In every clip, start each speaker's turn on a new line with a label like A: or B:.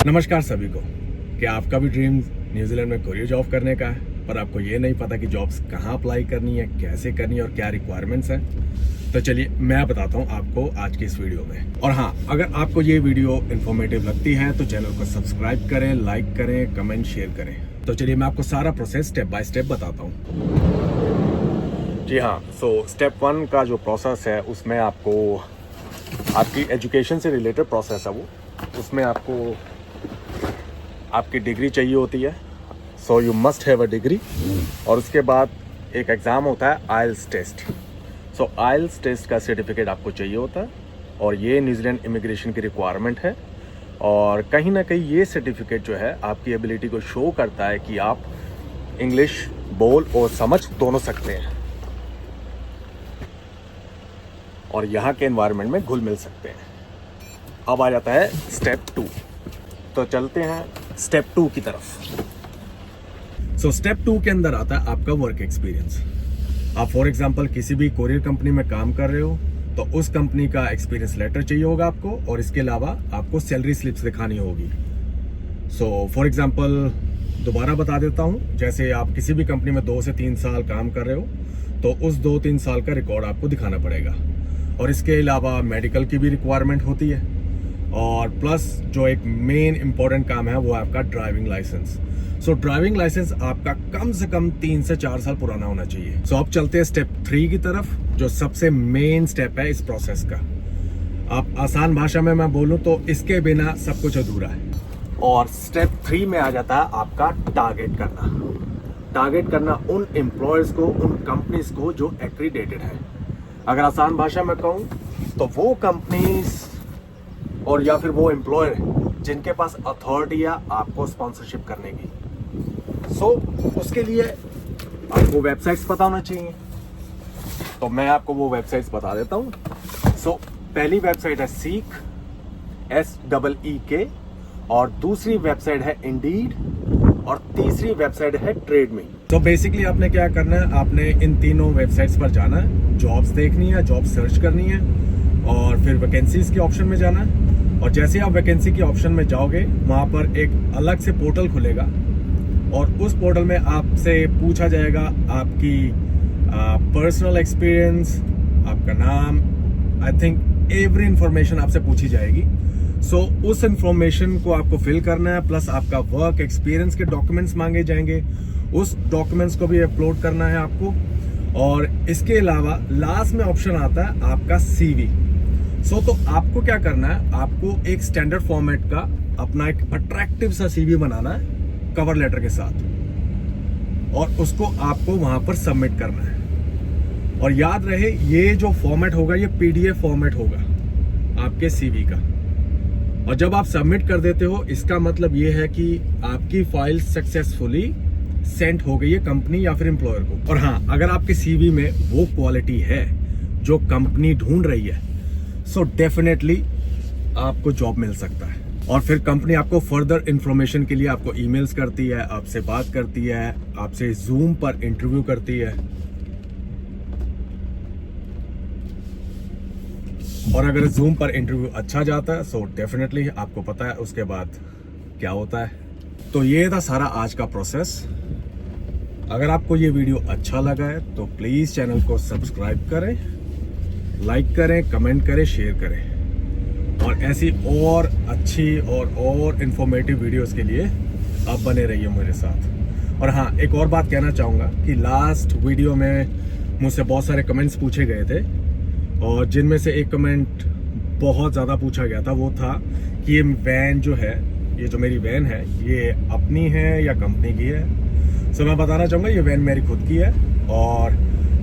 A: नमस्कार सभी को। क्या आपका भी ड्रीम न्यूजीलैंड में कोरियर जॉब करने का है, पर आपको ये नहीं पता कि जॉब्स कहाँ अप्लाई करनी है, कैसे करनी है और क्या रिक्वायरमेंट्स हैं? तो चलिए मैं बताता हूँ आपको आज की इस वीडियो में। और हाँ, अगर आपको ये वीडियो इन्फॉर्मेटिव लगती है तो चैनल को सब्सक्राइब करें, लाइक करें, कमेंट शेयर करें। तो चलिए मैं आपको सारा प्रोसेस स्टेप बाय स्टेप बताता हूँ। जी हाँ, सो स्टेप 1 का जो प्रोसेस है उसमें आपको आपकी एजुकेशन से रिलेटेड प्रोसेस है वो, उसमें आपको आपकी डिग्री चाहिए होती है। So you must have a degree. और उसके बाद एक एग्ज़ाम होता है आइल्स टेस्ट। सो आइल्स टेस्ट का सर्टिफिकेट आपको चाहिए होता है और ये न्यूजीलैंड इमिग्रेशन की रिक्वायरमेंट है। और कहीं ना कहीं ये सर्टिफिकेट जो है आपकी एबिलिटी को शो करता है कि आप इंग्लिश बोल और समझ दोनों सकते हैं और यहाँ के एनवायरनमेंट में घुल मिल सकते हैं। अब आ जाता है स्टेप 2। तो चलते हैं स्टेप 2 की तरफ। सो स्टेप 2 के अंदर आता है आपका वर्क एक्सपीरियंस। आप फॉर एग्जांपल किसी भी कोरियर कंपनी में काम कर रहे हो तो उस कंपनी का एक्सपीरियंस लेटर चाहिए होगा आपको, और इसके अलावा आपको सैलरी स्लिप्स दिखानी होगी। सो फॉर एग्जांपल दोबारा बता देता हूँ, जैसे आप किसी भी कंपनी में 2 से 3 साल काम कर रहे हो तो उस 2-3 साल का रिकॉर्ड आपको दिखाना पड़ेगा। और इसके अलावा मेडिकल की भी रिक्वायरमेंट होती है, और प्लस जो एक मेन इंपॉर्टेंट काम है वो है आपका ड्राइविंग लाइसेंस। सो ड्राइविंग लाइसेंस आपका कम से कम 3 से 4 साल पुराना होना चाहिए। सो अब चलते हैं स्टेप 3 की तरफ, जो सबसे मेन स्टेप है इस प्रोसेस का। आप आसान भाषा में मैं बोलूं तो इसके बिना सब कुछ अधूरा है। और स्टेप 3 में आ जाता है आपका टारगेट करना। टारगेट करना उन एम्प्लॉयर्स को, उन कंपनीज को जो एक्रीडेटेड है। अगर आसान भाषा में कहूँ तो वो कंपनीज और या फिर वो एम्प्लॉयर जिनके पास अथॉरिटी है आपको स्पॉन्सरशिप करने की। सो उसके लिए आपको वेबसाइट्स पता होना चाहिए। तो मैं आपको वो वेबसाइट्स बता देता हूँ। सो पहली वेबसाइट है सीक, SEEK, और दूसरी वेबसाइट है इंडीड, और तीसरी वेबसाइट है ट्रेडमी। तो बेसिकली आपने क्या करना है, आपने इन तीनों वेबसाइट्स पर जाना है, जॉब्स देखनी है, जॉब सर्च करनी है, और फिर वैकेंसीज के ऑप्शन में जाना है। और जैसे आप वैकेंसी के ऑप्शन में जाओगे वहाँ पर एक अलग से पोर्टल खुलेगा, और उस पोर्टल में आपसे पूछा जाएगा आपकी पर्सनल एक्सपीरियंस, आपका नाम, आई थिंक एवरी इंफॉर्मेशन आपसे पूछी जाएगी। सो उस इंफॉर्मेशन को आपको फिल करना है, प्लस आपका वर्क एक्सपीरियंस के डॉक्यूमेंट्स मांगे जाएंगे, उस डॉक्यूमेंट्स को भी अपलोड करना है आपको। और इसके अलावा लास्ट में ऑप्शन आता है आपका CV। सो तो आपको क्या करना है, आपको एक स्टैंडर्ड फॉर्मेट का अपना एक अट्रैक्टिव सा CV बनाना है कवर लेटर के साथ, और उसको आपको वहां पर सबमिट करना है। और याद रहे ये जो फॉर्मेट होगा ये PDF फॉर्मेट होगा आपके CV का। और जब आप सबमिट कर देते हो इसका मतलब ये है कि आपकी फाइल सक्सेसफुली सेंड हो गई है कंपनी या फिर एम्प्लॉयर को। और हाँ, अगर आपके CV में वो क्वालिटी है जो कंपनी ढूंढ रही है, सो डेफिनेटली आपको जॉब मिल सकता है। और फिर कंपनी आपको फर्दर इंफॉर्मेशन के लिए आपको ईमेल्स करती है, आपसे बात करती है, आपसे जूम पर इंटरव्यू करती है। और अगर जूम पर इंटरव्यू अच्छा जाता है सो डेफिनेटली आपको पता है उसके बाद क्या होता है। तो ये था सारा आज का प्रोसेस। अगर आपको ये वीडियो अच्छा लगा है तो प्लीज चैनल को सब्सक्राइब करें, लाइक करें, कमेंट करें, शेयर करें, और ऐसी और अच्छी और इंफॉर्मेटिव वीडियोस के लिए आप बने रहिए मेरे साथ। और हाँ, एक और बात कहना चाहूँगा कि लास्ट वीडियो में मुझसे बहुत सारे कमेंट्स पूछे गए थे, और जिनमें से एक कमेंट बहुत ज़्यादा पूछा गया था, वो था कि ये वैन जो है, ये जो मेरी वैन है, ये अपनी है या कंपनी की है। सो मैं बताना चाहूँगा ये वैन मेरी खुद की है, और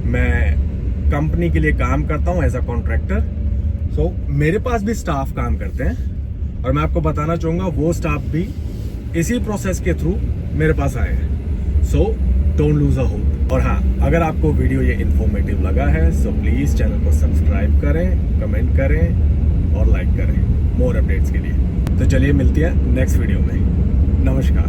A: मैं कंपनी के लिए काम करता हूँ एज अ कॉन्ट्रैक्टर। सो मेरे पास भी स्टाफ काम करते हैं, और मैं आपको बताना चाहूँगा वो स्टाफ भी इसी प्रोसेस के थ्रू मेरे पास आए हैं। So don't lose a hope. और हाँ, अगर आपको वीडियो ये इन्फॉर्मेटिव लगा है सो प्लीज़ चैनल को सब्सक्राइब करें, कमेंट करें और लाइक करें मोर अपडेट्स के लिए। तो चलिए मिलती है नेक्स्ट वीडियो में। नमस्कार।